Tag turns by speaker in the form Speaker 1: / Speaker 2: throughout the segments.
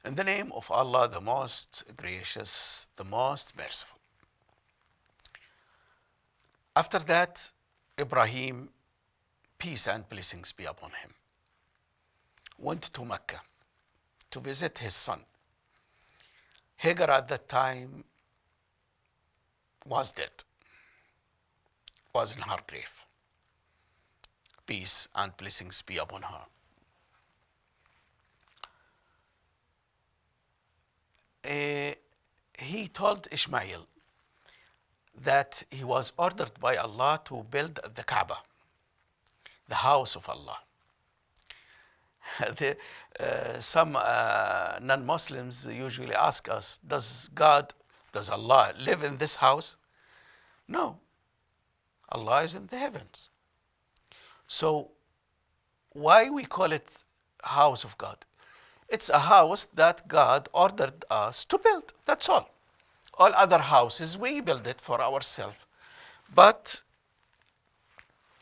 Speaker 1: In the name of Allah, the most gracious, the most merciful. After that, Ibrahim, peace and blessings be upon him, went to Mecca to visit his son. Hagar at that time was dead, was in her grave. Peace and blessings be upon her. He told Ishmael that he was ordered by Allah to build the Kaaba, the house of Allah. Some non-Muslims usually ask us, does Allah live in this house? No, Allah is in the heavens. So why we call it house of God? It's a house that God ordered us to build, that's all. All other houses, we build it for ourselves. But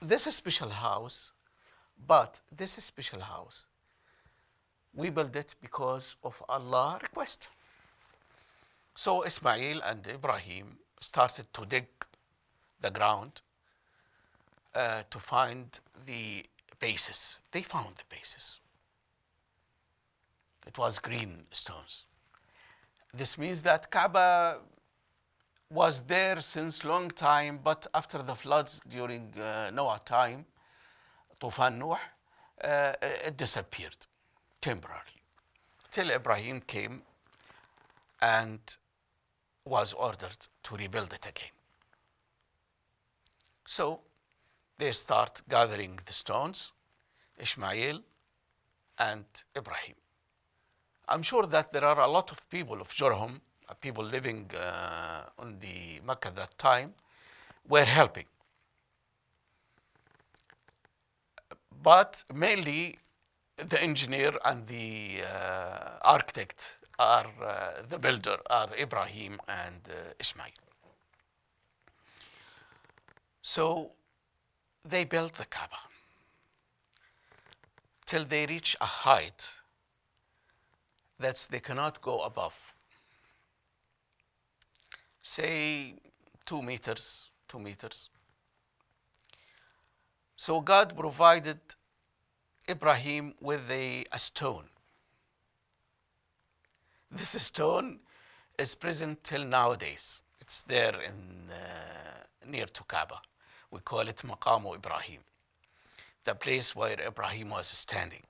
Speaker 1: this special house, we build it because of Allah's request. So Ismail and Ibrahim started to dig the ground to find the bases. They found the bases. It was green stones. This means that Kaaba was there since long time, but after the floods during Noah time, Tufan Nuh, it disappeared temporarily till Ibrahim came and was ordered to rebuild it again. So they start gathering the stones, Ishmael and Ibrahim. I'm sure that there are a lot of people of Jurhum, people living on the Mecca at that time, were helping. But mainly the engineer and the architect are the builder, are Ibrahim and Ismail. So they built the Kaaba till they reach a height that they cannot go above. Say 2 meters. So God provided Ibrahim with a stone. This stone is present till nowadays. It's there near to Kaaba. We call it Maqamu Ibrahim, the place where Ibrahim was standing.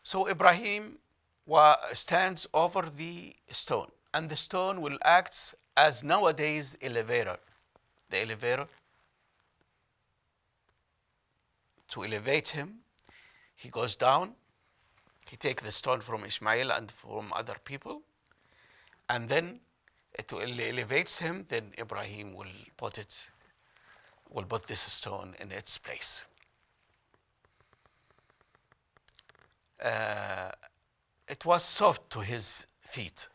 Speaker 1: So Ibrahim stands over the stone, and the stone will act as nowadays elevator. The elevator, to elevate him, he goes down, he takes the stone from Ishmael and from other people, and then it elevates him, then Ibrahim will put this stone in its place. It was soft to his feet.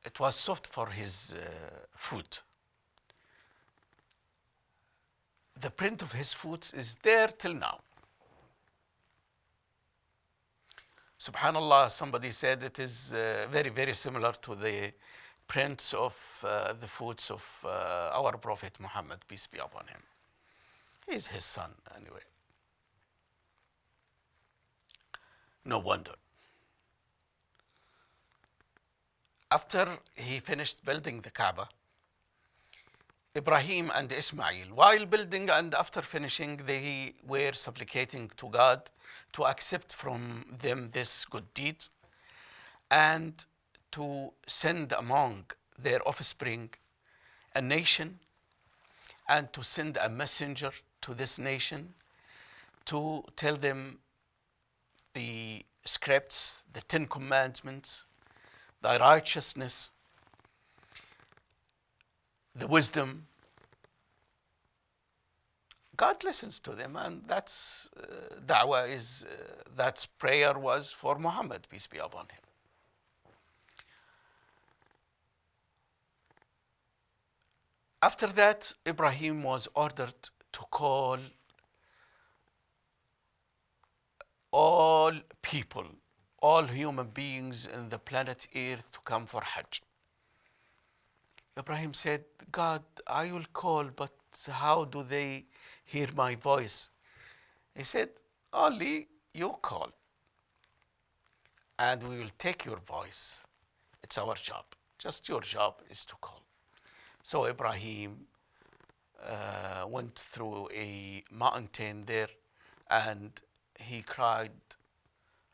Speaker 1: It was soft for his foot. The print of his foot is there till now. Subhanallah, somebody said it is very, very similar to the prints of the foot of our Prophet Muhammad, peace be upon him. He is his son anyway. No wonder. After he finished building the Kaaba, Ibrahim and Ismail, while building and after finishing, they were supplicating to God to accept from them this good deed and to send among their offspring a nation and to send a messenger to this nation to tell them the scripts, the 10 Commandments, the righteousness, the wisdom. God listens to them, and that's da'wah is, that's prayer was for Muhammad, peace be upon him. After that, Ibrahim was ordered to call people, all human beings in the planet Earth to come for Hajj. Ibrahim said, God, I will call, but how do they hear my voice? He said, only you call, and we will take your voice. It's our job. Just your job is to call. So Ibrahim went through a mountain there, and he cried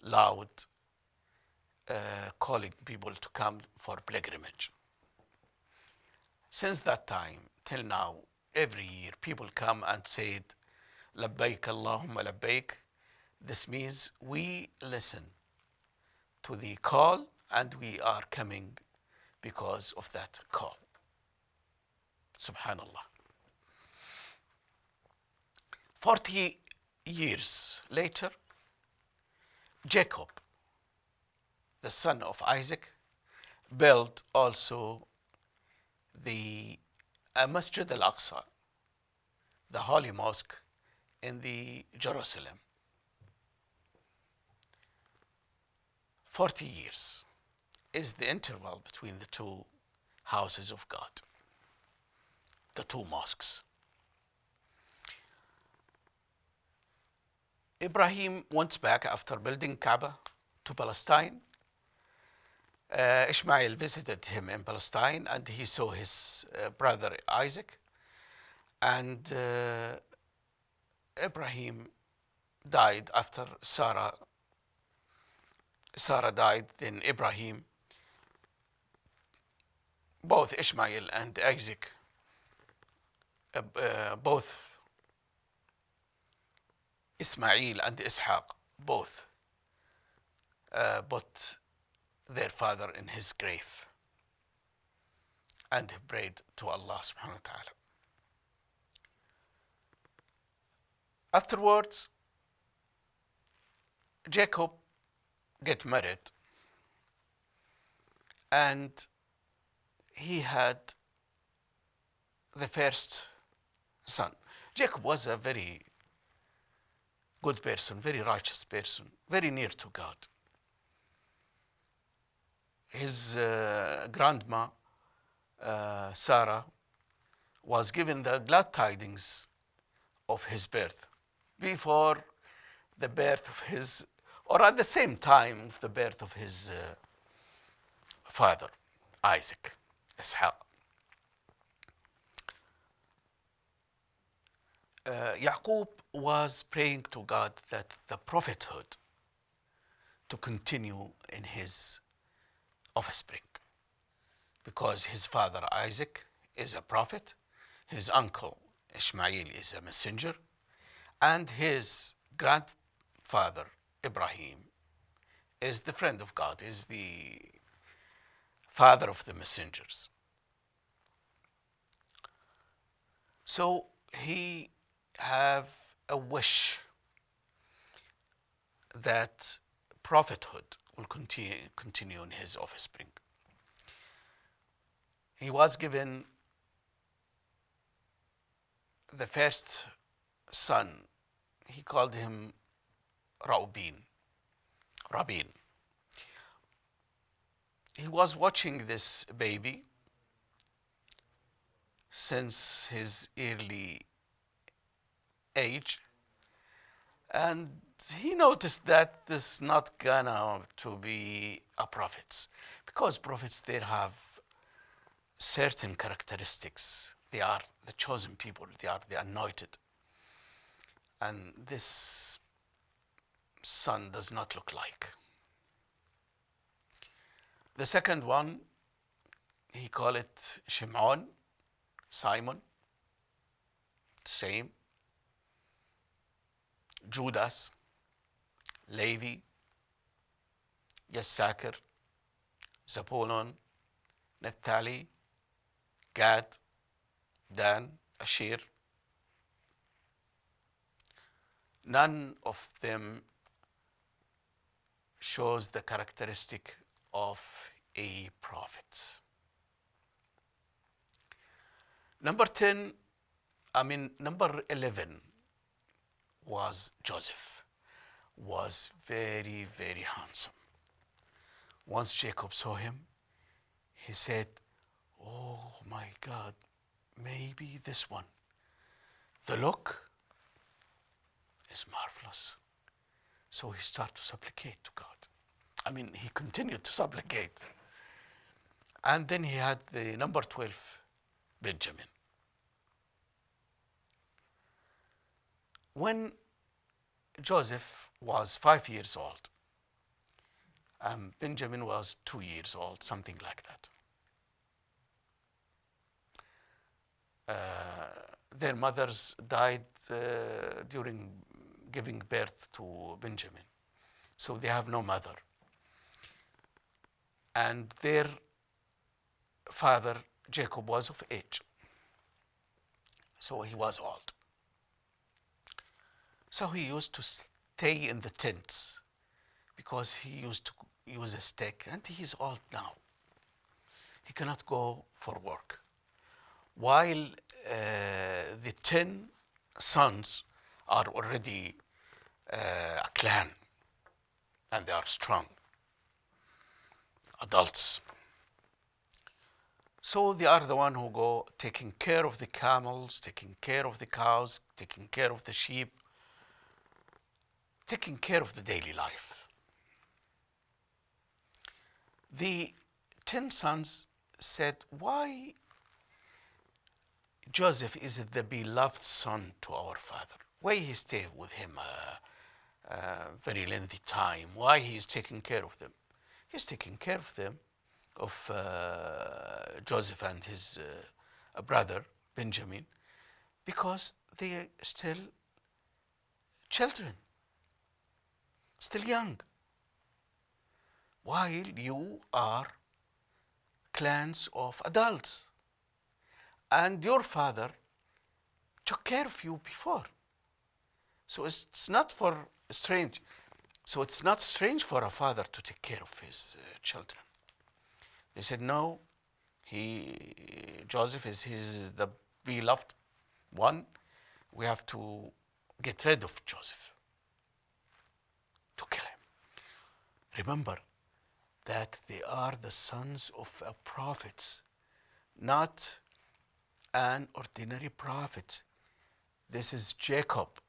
Speaker 1: loud, calling people to come for pilgrimage. Since that time till now, every year people come and said, Labbaik Allahumma Labbaik. This means we listen to the call and we are coming because of that call. Subhanallah. 40 years later, Jacob, the son of Isaac, built also the Masjid al-Aqsa, the Holy Mosque in the Jerusalem. 40 years is the interval between the two houses of God, the two mosques. Ibrahim went back after building Kaaba to Palestine. Ishmael visited him in Palestine and he saw his brother Isaac. And Ibrahim died after Sarah. Sarah died, then Ibrahim, both Ishmael and Isaac, both Ismail and Ishaq, both put their father in his grave and prayed to Allah subhanahu wa ta'ala. Afterwards, Jacob get married and he had the first son. Jacob was a very good person, very righteous person, very near to God. His grandma, Sarah, was given the glad tidings of his birth before the birth of his, or at the same time of the birth of his father, Isaac, Ishaq. Yaqub was praying to God that the prophethood to continue in his offspring, because his father Isaac is a prophet, his uncle Ishmael is a messenger, and his grandfather Ibrahim is the friend of God, is the father of the messengers. So he have a wish that prophethood will continue in his offspring. He was given the first son. He called him Rabin. He was watching this baby since his early age, and he noticed that this is not gonna to be a prophet, because prophets, they have certain characteristics. They are the chosen people, they are the anointed, and this son does not look like. The second one, he called it Shimon, Simon, same. Judas, Levi, Yissachar, Zabulon, Naphtali, Gad, Dan, Asher. None of them shows the characteristic of a prophet. Number 11 was Joseph. was very, very handsome. Once Jacob saw him, he said, "Oh my God, maybe this one. The look is marvelous." So he started to supplicate to God. I mean, he continued to supplicate. And then he had the number 12, Benjamin. When Joseph was 5 years old, Benjamin was 2 years old, something like that. Their mothers died during giving birth to Benjamin. So they have no mother. And their father, Jacob, was of age. So he was old. So he used to stay in the tents because he used to use a stick, and he's old now. He cannot go for work. While the 10 sons are already a clan, and they are strong adults. So they are the one who go taking care of the camels, taking care of the cows, taking care of the sheep, taking care of the daily life. The 10 sons said, "Why Joseph is the beloved son to our father? Why he stayed with him a very lengthy time? Why he is taking care of them?" He's taking care of them, of Joseph and his brother Benjamin, because they are still children, still young, while you are clans of adults. And your father took care of you before. So it's not strange. So it's not strange for a father to take care of his children. They said, "No, Joseph is the beloved one. We have to get rid of Joseph, to kill him." Remember that they are the sons of a prophet, not an ordinary prophet. This is Jacob,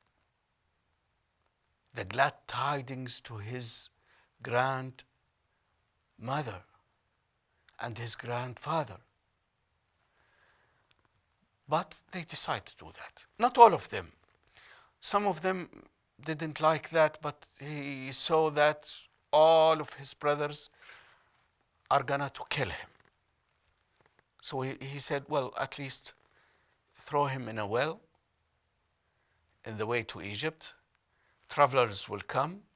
Speaker 1: the glad tidings to his grandmother and his grandfather. But they decided to do that. Not all of them. Some of them didn't like that, but he saw that all of his brothers are gonna to kill him. So he said, "Well, at least throw him in a well in the way to Egypt. Travelers will come.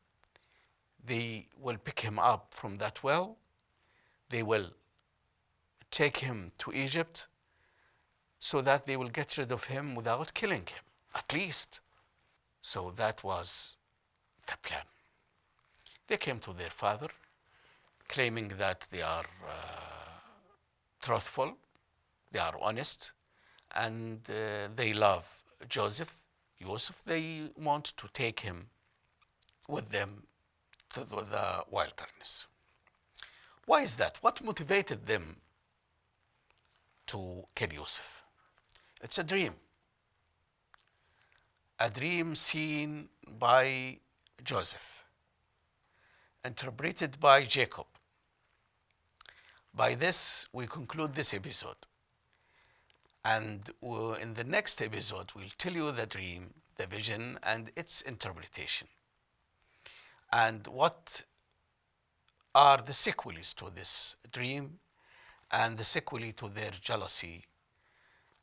Speaker 1: They will pick him up from that well. They will take him to Egypt so that they will get rid of him without killing him, at least." So that was the plan. They came to their father, claiming that they are truthful, they are honest, and they love Joseph. They want to take him with them to the wilderness. Why is that? What motivated them to kill Joseph? It's a dream seen by Joseph, interpreted by Jacob. By this, we conclude this episode. And in the next episode, we'll tell you the dream, the vision, and its interpretation. And what are the sequels to this dream and the sequel to their jealousy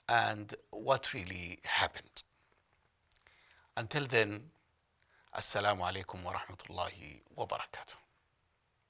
Speaker 1: and what really happened. Until then, Assalamu alaikum wa rahmatullahi wa barakatuh.